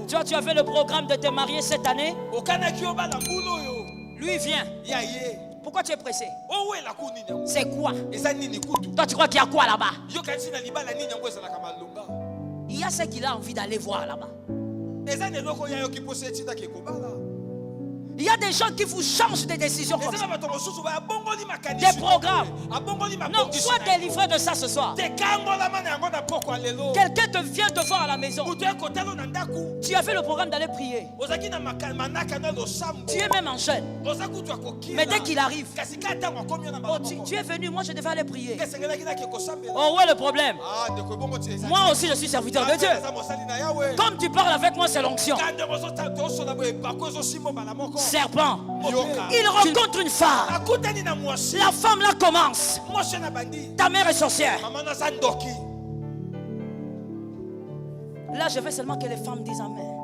Toi, tu as fait le programme de te marier cette année. Lui vient. Pourquoi tu es pressé? C'est quoi? Toi, tu crois qu'il y a quoi là-bas? Il y a ce qu'il a envie d'aller voir là-bas. Il y a des gens qui vous changent des décisions comme ça. Des programmes. Non, sois délivré de ça ce soir. Quelqu'un te vient te voir à la maison. Tu as fait le programme d'aller prier. Tu es même en jeûne. Mais dès qu'il arrive, oh, tu es venu, moi je devais aller prier. Oh, où est le problème? Moi aussi je suis serviteur de Dieu. Comme tu parles avec moi, c'est l'onction. Serpent. Il rencontre une femme. La femme là commence. Ta mère est sorcière. Là, je veux seulement que les femmes disent amen.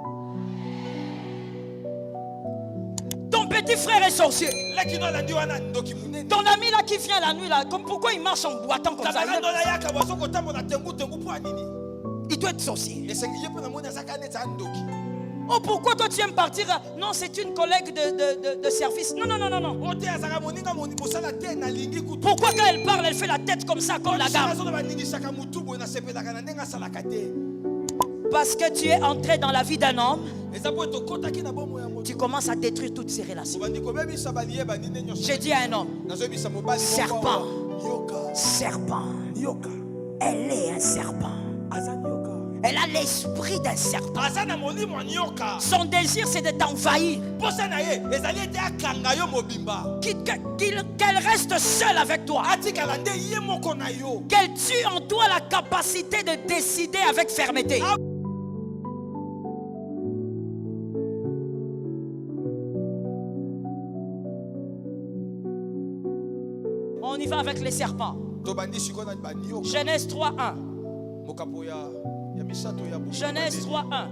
Ton petit frère est sorcier. Ton ami là qui vient la nuit là, pourquoi il marche en boitant comme ça? Il doit être sorcier. Oh, pourquoi toi tu aimes partir? Non, c'est une collègue de service. Non. Pourquoi quand elle parle, elle fait la tête comme ça, comme la dame? Parce que tu es entré dans la vie d'un homme, tu commences à détruire toutes ces relations. J'ai dit à un homme, serpent, elle est un serpent. Elle a l'esprit d'un serpent. Son désir, c'est de t'envahir. Qu'elle reste seule avec toi. Qu'elle tue en toi la capacité de décider avec fermeté. On y va avec les serpents. Genèse 3:1. Genèse 3:1.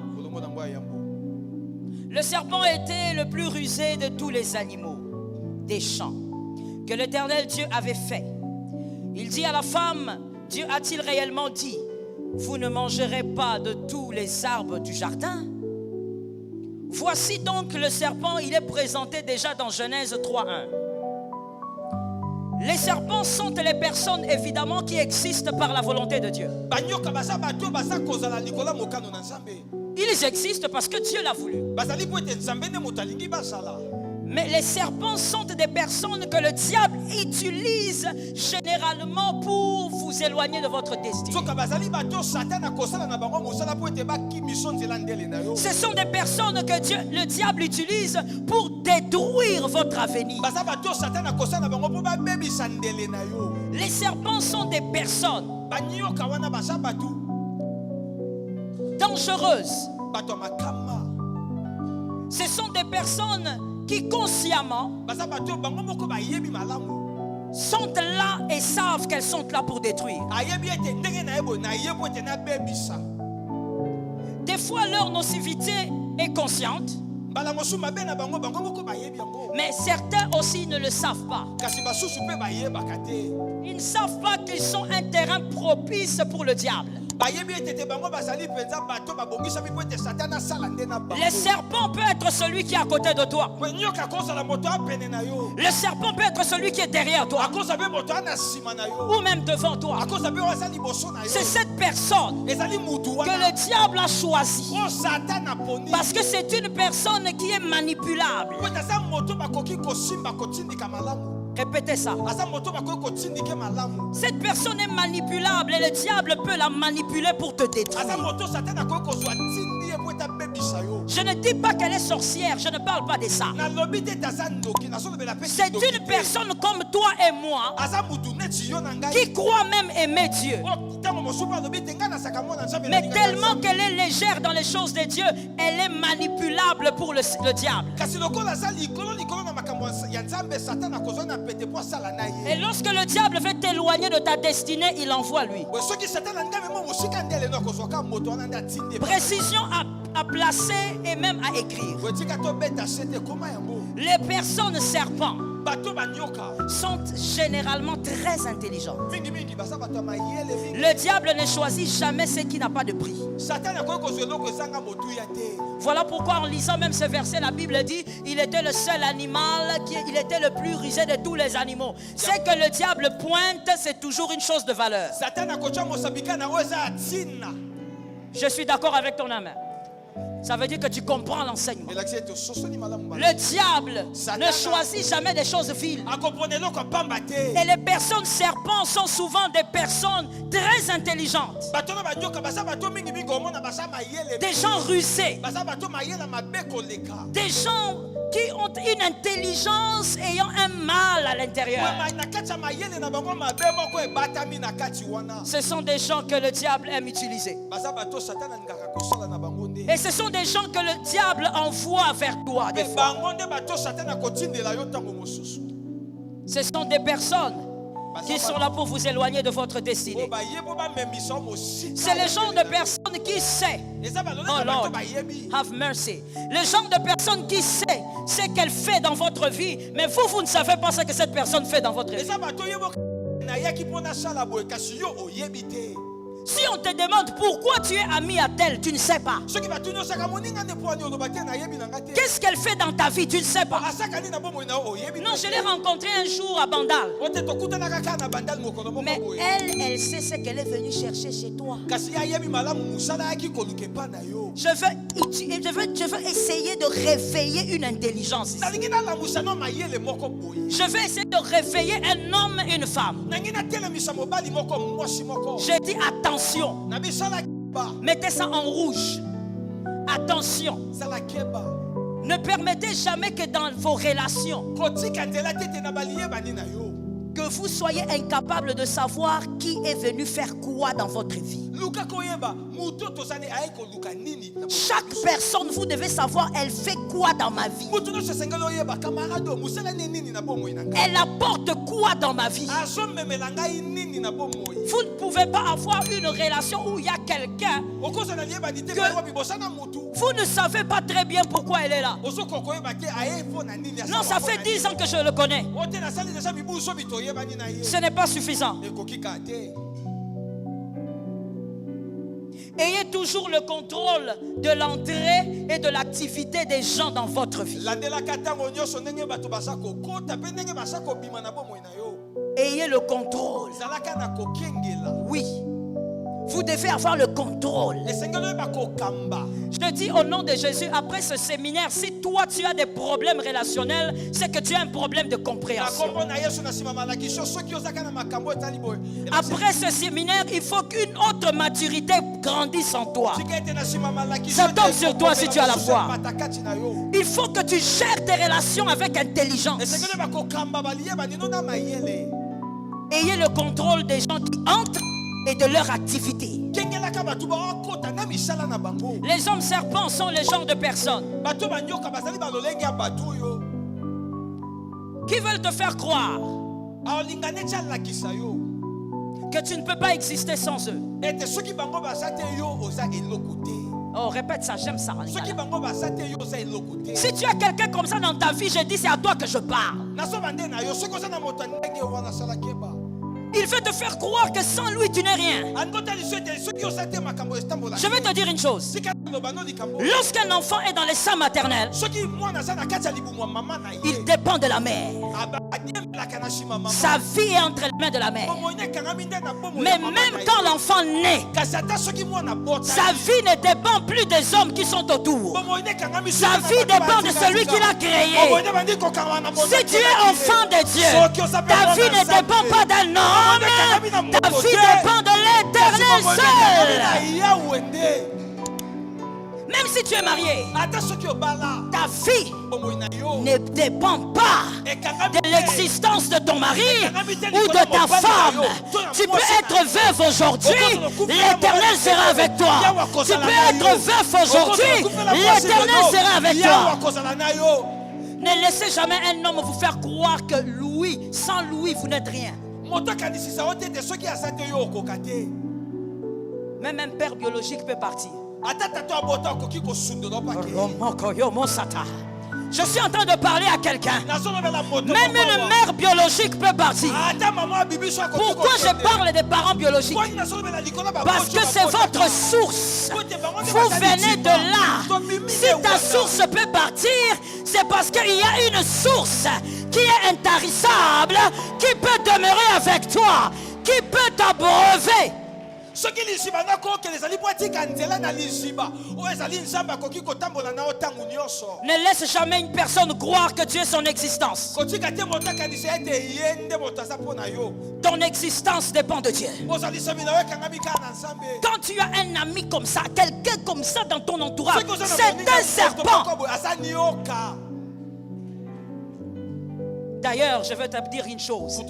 Le serpent était le plus rusé de tous les animaux des champs que l'Éternel Dieu avait fait. Il dit à la femme, Dieu a-t-il réellement dit, vous ne mangerez pas de tous les arbres du jardin? Voici donc le serpent, il est présenté déjà dans Genèse 3:1. Les serpents sont les personnes évidemment qui existent par la volonté de Dieu. Ils existent parce que Dieu l'a voulu. Mais les serpents sont des personnes que le diable utilise généralement pour vous éloigner de votre destinée. Ce sont des personnes que le diable utilise pour détruire votre avenir. Les serpents sont des personnes dangereuses. Ce sont des personnes qui consciemment sont là et savent qu'elles sont là pour détruire. Des fois leur nocivité est consciente, mais certains aussi ne le savent pas. Ils ne savent pas qu'ils sont un terrain propice pour le diable. Le serpent peut être celui qui est à côté de toi. Le serpent peut être celui qui est derrière toi, ou même devant toi. C'est cette personne que le diable a choisie, parce que c'est une personne qui est manipulable. Répétez ça. Cette personne est manipulable et le diable peut la manipuler pour te détruire. Je ne dis pas qu'elle est sorcière, je ne parle pas de ça. C'est une personne comme toi et moi qui croit même aimer Dieu. Mais tellement qu'elle est légère dans les choses de Dieu, elle est manipulable pour le diable. Et lorsque le diable veut t'éloigner de ta destinée, il envoie lui. Précision à placer et même à écrire. Les personnes serpents sont généralement très intelligentes. Le diable ne choisit jamais ce qui n'a pas de prix. Voilà pourquoi en lisant même ce verset, la Bible dit il était le seul animal, il était le plus rusé de tous les animaux. C'est que le diable pointe, c'est toujours une chose de valeur. Je suis d'accord avec ton âme. Ça veut dire que tu comprends l'enseignement. Le diable ne choisit jamais des choses viles. Et les personnes serpents sont souvent des personnes très intelligentes. Des gens rusés. Des gens qui ont une intelligence ayant un mal à l'intérieur. Ce sont des gens que le diable aime utiliser. Et ce sont des gens que le diable envoie vers toi des fois. Ce sont des personnes qui sont là pour vous éloigner de votre destinée. C'est le genre de personnes qui sait. Oh Lord, have mercy. Le genre de personne qui sait ce qu'elle fait dans votre vie, mais vous ne savez pas ce que cette personne fait dans votre vie. Si on te demande pourquoi tu es ami à tel, tu ne sais pas. Qu'est-ce qu'elle fait dans ta vie, tu ne sais pas. Non, je l'ai rencontrée un jour à Bandal. Mais elle sait ce qu'elle est venue chercher chez toi. Je veux essayer de réveiller une intelligence ici. Je vais essayer de réveiller un homme et une femme. Je dis attention. Mettez ça en rouge. Attention. Ne permettez jamais que dans vos relations que vous soyez incapable de savoir qui est venu faire quoi dans votre vie. Chaque personne, vous devez savoir, elle fait quoi dans ma vie. Elle apporte quoi dans ma vie. Vous ne pouvez pas avoir une relation où il y a quelqu'un que vous ne savez pas très bien pourquoi elle est là. Non, ça fait 10 ans que je le connais. Ce n'est pas suffisant. Ayez toujours le contrôle de l'entrée et de l'activité des gens dans votre vie. Ayez le contrôle. Oui. Vous devez avoir le contrôle. Je te dis au nom de Jésus, après ce séminaire, si toi tu as des problèmes relationnels, c'est que tu as un problème de compréhension. Après ce séminaire, il faut qu'une autre maturité grandisse en toi. Ça tombe sur toi si tu as la foi. Il faut que tu gères tes relations avec intelligence. Ayez le contrôle des gens qui entrent et de leur activité. Les hommes serpents sont les genres de personnes qui veulent te faire croire que tu ne peux pas exister sans eux. Oh, répète ça, j'aime ça. Si tu as quelqu'un comme ça dans ta vie, je dis c'est à toi que je parle. Il veut te faire croire que sans lui tu n'es rien. Je vais te dire une chose. Lorsqu'un enfant est dans les seins maternels, il dépend de la mère. Sa vie est entre les mains de la mère. Mais même quand l'enfant naît, sa vie ne dépend plus des hommes qui sont autour. Sa vie dépend de celui qui l'a créé. Si tu es enfant de Dieu, ta vie ne dépend pas d'un homme. Ta vie dépend de l'Éternel seul. Même si tu es marié, ta vie ne dépend pas de l'existence de ton mari ou de ta femme. Tu peux être veuve aujourd'hui, l'Éternel sera avec toi. Tu peux être veuf aujourd'hui, l'Éternel sera avec toi. Ne laissez jamais un homme vous faire croire que lui, sans lui, vous n'êtes rien. Même un père biologique peut partir. Je suis en train de parler à quelqu'un. Même une mère biologique peut partir. Pourquoi je parle des parents biologiques? Parce que c'est votre source. Vous venez de là. Si ta source peut partir, c'est parce qu'il y a une source qui est intarissable, qui peut demeurer avec toi, qui peut t'abreuver. Ne laisse jamais une personne croire que tu es son existence. Ton existence dépend de Dieu. Quand tu as un ami comme ça, quelqu'un comme ça dans ton entourage, c'est un serpent. D'ailleurs, je veux te dire une chose.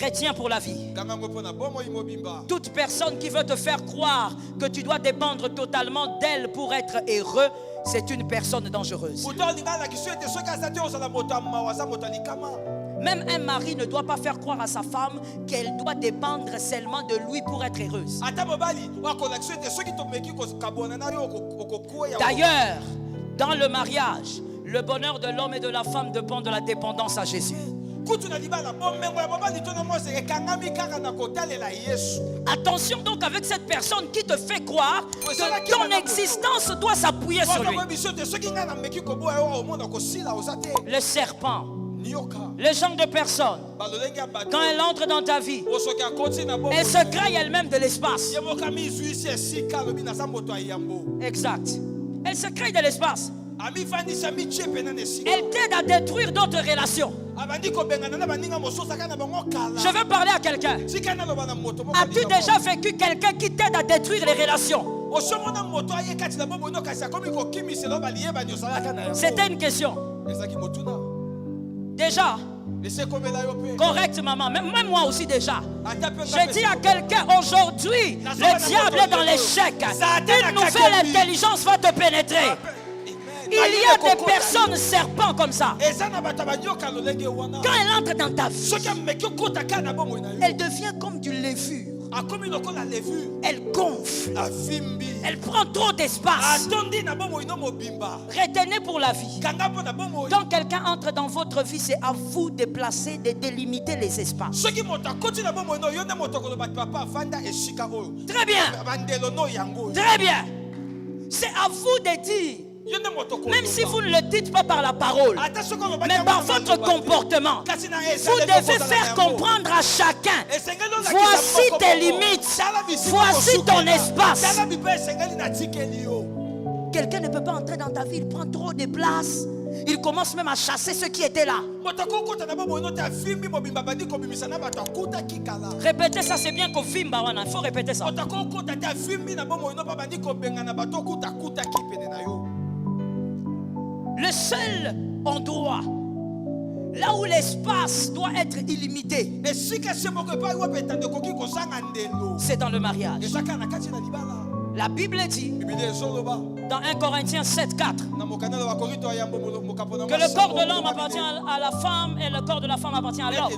Retiens pour la vie. Toute personne qui veut te faire croire que tu dois dépendre totalement d'elle pour être heureux, c'est une personne dangereuse. Même un mari ne doit pas faire croire à sa femme qu'elle doit dépendre seulement de lui pour être heureuse. D'ailleurs, dans le mariage, le bonheur de l'homme et de la femme dépend de la dépendance à Jésus. Attention donc avec cette personne qui te fait croire que ton existence doit s'appuyer sur lui. Le serpent, le genre de personne, quand elle entre dans ta vie, elle se crée elle-même de l'espace. Exact. Elle se crée de l'espace. Elle t'aide à détruire d'autres relations. Je veux parler à quelqu'un. As-tu déjà vécu quelqu'un qui t'aide à détruire les relations? C'était une question. Déjà. Correct, maman. Même moi aussi déjà. Je dis à quelqu'un aujourd'hui, le diable est dans l'échec. Une nouvelle intelligence va te pénétrer. Il y a des personnes serpents comme ça. Quand elle entre dans ta vie, elle devient comme du levure. Elle gonfle. Elle prend trop d'espace. Retenez pour la vie. Quand quelqu'un entre dans votre vie, c'est à vous de placer, de délimiter les espaces. Très bien. Très bien. C'est à vous de dire. Même si vous ne le dites pas par la parole, mais par votre comportement, vous devez faire comprendre à chacun: voici tes limites, voici ton espace. Quelqu'un ne peut pas entrer dans ta vie, il prend trop de place. Il commence même à chasser ceux qui étaient là. Répétez ça, c'est bien qu'au film, il faut répéter ça. Le seul endroit là où l'espace doit être illimité, c'est dans le mariage. La Bible dit dans 1 Corinthiens 7:4 que le corps de l'homme appartient à la femme et le corps de la femme appartient à l'homme.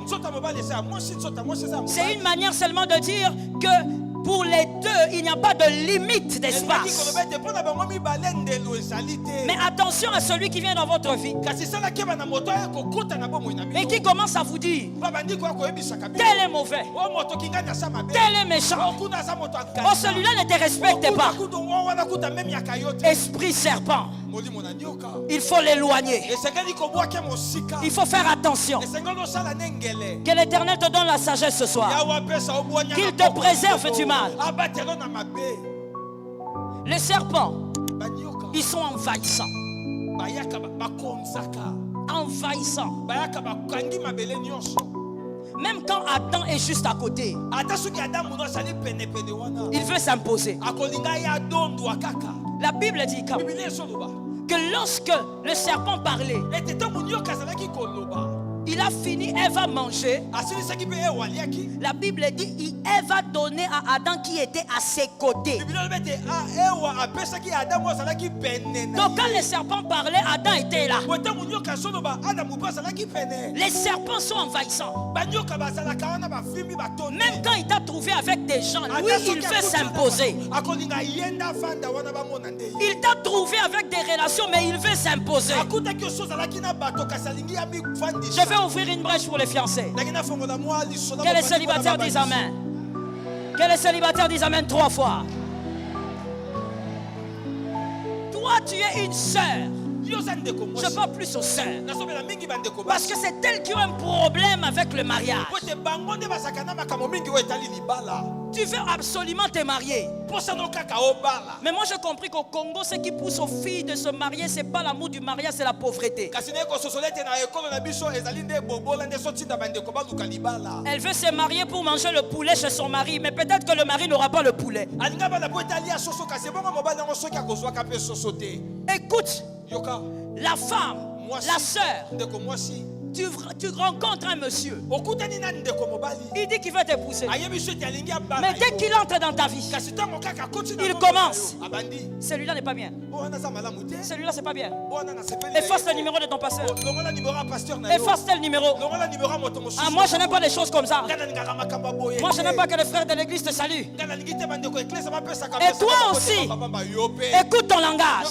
C'est une manière seulement de dire que pour les deux, il n'y a pas de limite d'espace. Mais attention à celui qui vient dans votre vie et qui commence à vous dire: tel est mauvais, tel est méchant. Oh, celui-là ne te respecte pas. Esprit serpent, il faut l'éloigner. Il faut faire attention. Que l'Éternel te donne la sagesse ce soir. Qu'il te préserve du mal. Les serpents, ils sont envahissants. Envahissants. Même quand Adam est juste à côté, il veut s'imposer. La Bible dit que lorsque le serpent parlait, il a fini, Ève a mangé. La Bible dit Ève a donné à Adam qui était à ses côtés. Donc quand les serpents parlaient, Adam était là. Les serpents sont envahissants. Même quand il t'a trouvé avec des gens, lui il veut s'imposer. Il t'a trouvé avec des relations, mais il veut s'imposer. Je vais ouvrir une brèche pour les fiancés. Que les célibataires disent Amen. Que les célibataires disent Amen 3 fois. Toi, tu es une sœur. Je parle plus aux sœurs. Parce que c'est elles qui ont un problème avec le mariage. Tu veux absolument te marier. Mais moi j'ai compris qu'au Congo, ce qui pousse aux filles de se marier, ce n'est pas l'amour du mariage, c'est la pauvreté. Elle veut se marier pour manger le poulet chez son mari, mais peut-être que le mari n'aura pas le poulet. Écoute, la femme, la sœur, tu rencontres un monsieur. Il dit qu'il veut t'épouser. Mais dès qu'il entre dans ta vie, il commence. Celui-là n'est pas bien. Celui-là c'est pas bien. Efface le numéro de ton pasteur. Efface tel numéro. Ah, moi je n'aime pas les choses comme ça. Moi je n'aime pas que les frères de l'église te saluent. Et toi aussi, écoute ton langage.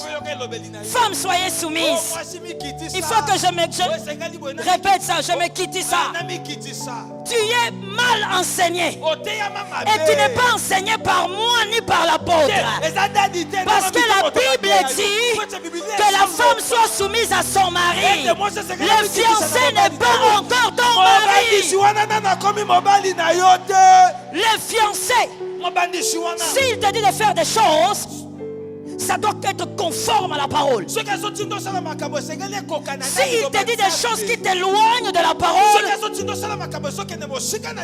Femmes, soyez soumises. Il faut que je me... Répète ça, je me quitte ça. Tu es mal enseigné. Et tu n'es pas enseigné par moi ni par l'apôtre. Parce que la Bible dit que la femme soit soumise à son mari. Le fiancé n'est pas encore ton mari. Le fiancé, s'il te dit de faire des choses, ça doit être conforme à la parole. S'il te dit des choses qui t'éloignent de la parole,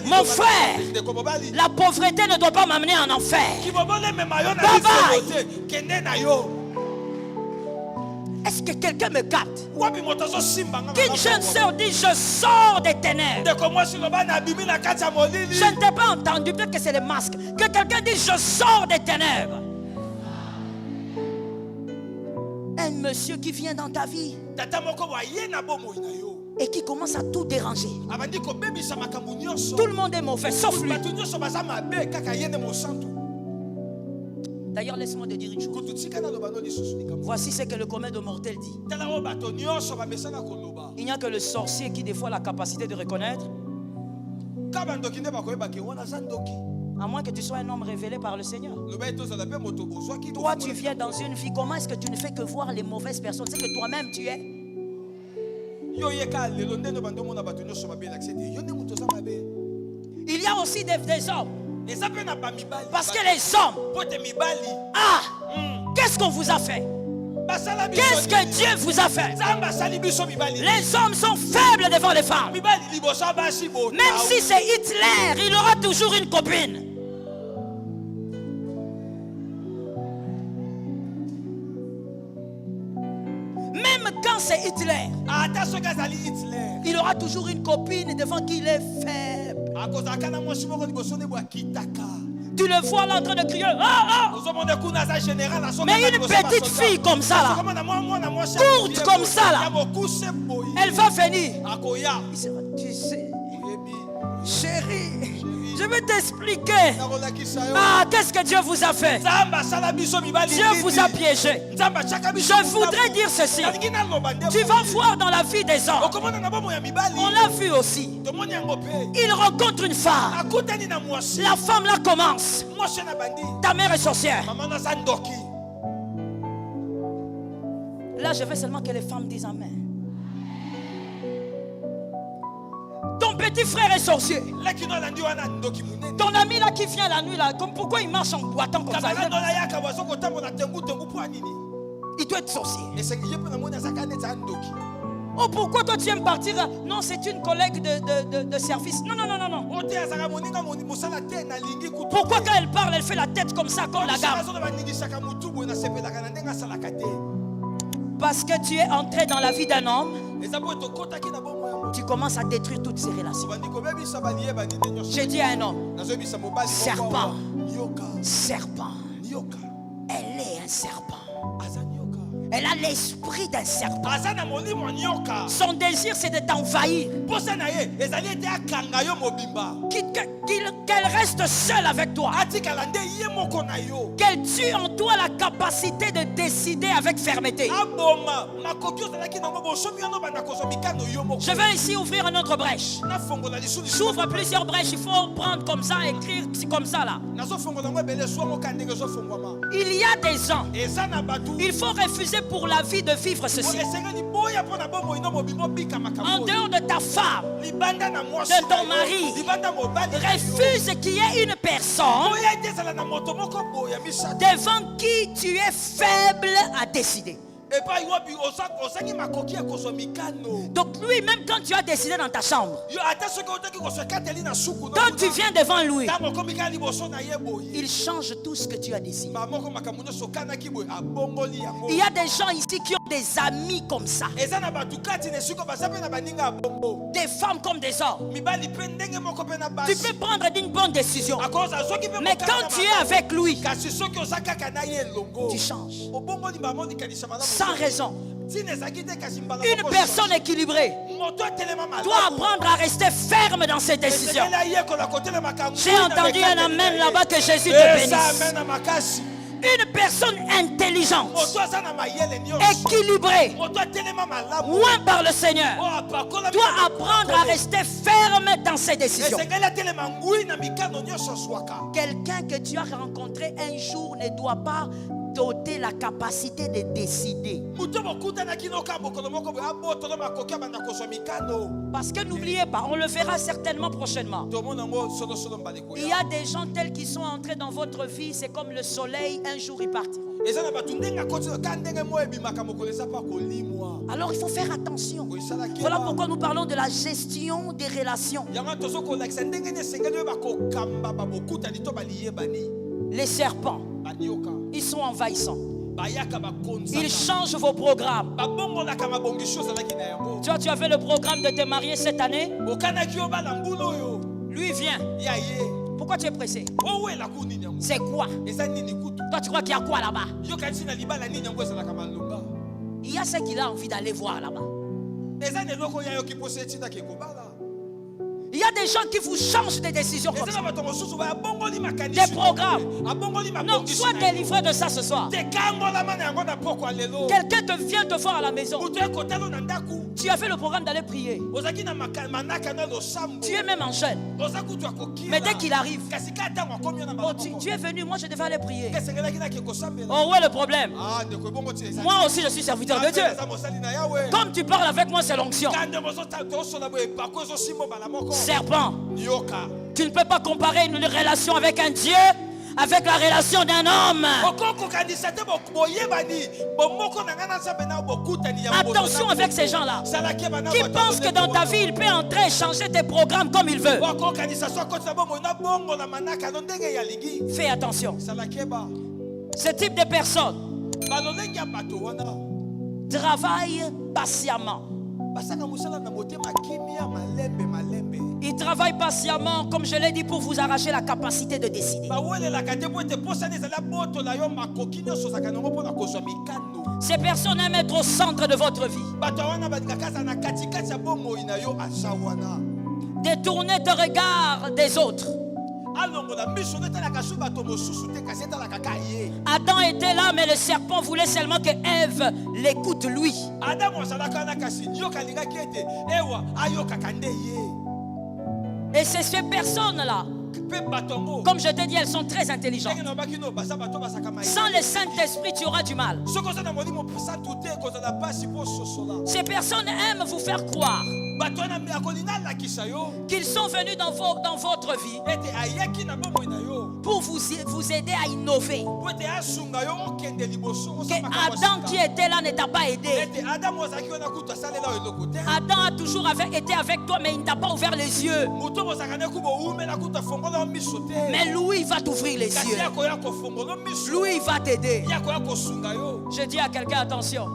mon frère, la pauvreté ne doit pas m'amener en enfer. Bye bye. Est-ce que quelqu'un me capte? Qu'une jeune sœur dit je sors des ténèbres. Je ne t'ai pas entendu, peut-être que c'est le masque. Que quelqu'un dit je sors des ténèbres. Un monsieur qui vient dans ta vie et qui commence à tout déranger. Tout le monde est mauvais sauf lui. D'ailleurs, laisse-moi te dire une chose. Voici ce que le commun de mortel dit. Il n'y a que le sorcier qui des fois a la capacité de reconnaître. À moins que tu sois un homme révélé par le Seigneur. Toi, tu viens dans une vie. Comment est-ce que tu ne fais que voir les mauvaises personnes? C'est que toi-même tu es. Il y a aussi des hommes. Parce que les hommes, qu'est-ce qu'on vous a fait? Qu'est-ce que Dieu vous a fait? Les hommes sont faibles devant les femmes. Même si c'est Hitler, il aura toujours une copine. Même quand c'est Hitler, il aura toujours une copine devant qui il est faible. Tu le vois là en train de crier. Mais une petite fille comme ça là, courte comme ça là, elle va venir. Il sera, tu sais, chérie, je vais t'expliquer. Qu'est-ce que Dieu vous a fait? Dieu vous a piégé. Je voudrais dire ceci. Tu vas voir dans la vie des hommes. On l'a vu aussi. Il rencontre une femme. La femme là commence. Ta mère est sorcière. Là, je veux seulement que les femmes disent Amen. Ton petit frère est sorcier. Ton ami là qui vient la nuit là, pourquoi il marche en boitant comme ça? Il doit être sorcier. Oh, pourquoi toi tu aimes partir? Non, c'est une collègue de service. Non. Pourquoi quand elle parle, elle fait la tête comme ça, comme la gamme? Parce que tu es entré dans la vie d'un homme tu commences à détruire toutes ces relations. J'ai dit à un homme, serpent, serpent, elle est un serpent. Elle a l'esprit d'un serpent. Son désir, c'est de t'envahir. Qu'elle reste seule avec toi. Qu'elle tue en toi la capacité de décider avec fermeté. Je vais ici ouvrir une autre brèche. J'ouvre plusieurs brèches. Il faut prendre comme ça, écrire comme ça là. Il y a des gens. Il faut refuser pour la vie de vivre ceci. En dehors de ta femme, de ton mari, refuse qu'il y ait une personne devant qui tu es faible à décider. Donc lui, même quand tu as décidé dans ta chambre, quand tu viens devant lui, il change tout ce que tu as décidé. Il y a des gens ici qui ont des amis comme ça, des femmes comme des hommes. Tu peux prendre une bonne décision, mais quand tu es avec lui, tu changes sans raison. Une personne équilibrée doit apprendre à rester ferme dans ses décisions. J'ai entendu un amen là-bas, que Jésus te bénisse. Une personne intelligente, équilibrée, loin par le Seigneur, doit apprendre à rester ferme dans ses décisions. Quelqu'un que tu as rencontré un jour ne doit pas doter la capacité de décider. Parce que n'oubliez pas, on le verra certainement prochainement. Il y a des gens tels qui sont entrés dans votre vie, c'est comme le soleil, un jour ils partiront. Alors il faut faire attention. Voilà pourquoi nous parlons de la gestion des relations. Les serpents, ils sont envahissants. Ils changent vos programmes. Toi, tu as fait le programme de te marier cette année. Lui vient. Pourquoi tu es pressé? C'est quoi? Toi, tu crois qu'il y a quoi là-bas? Il y a ce qu'il a envie d'aller voir là-bas. Il y a des gens qui vous changent des décisions comme ça. Des programmes. Non, sois délivré de ça ce soir. Quelqu'un vient te voir à la maison. Tu as fait le programme d'aller prier. Tu es même en jeûne. Mais dès qu'il arrive, oh, tu es venu, moi je devais aller prier. Oh, où est le problème? Moi aussi je suis serviteur de Dieu. Comme tu parles avec moi, c'est l'onction. Serpent, tu ne peux pas comparer une relation avec un Dieu avec la relation d'un homme. Attention avec ces gens-là qui pensent que dans ta vie, il peut entrer et changer tes programmes comme il veut. Fais attention. Ce type de personnes travaille patiemment. Il travaille patiemment, comme je l'ai dit, pour vous arracher la capacité de décider. Ces personnes aiment être au centre de votre vie. Détournez ton regard des autres. Adam était là, mais le serpent voulait seulement que Ève l'écoute lui. Et c'est ces personnes-là, comme je t'ai dit, elles sont très intelligentes. Sans le Saint-Esprit, tu auras du mal. Ces personnes aiment vous faire croire qu'ils sont venus dans votre vie pour vous aider à innover. Que Adam qui était là ne t'a pas aidé. Adam a toujours été avec toi, mais il ne t'a pas ouvert les yeux. Mais lui, il va t'ouvrir les yeux. Lui, il va t'aider. Je dis à quelqu'un, attention.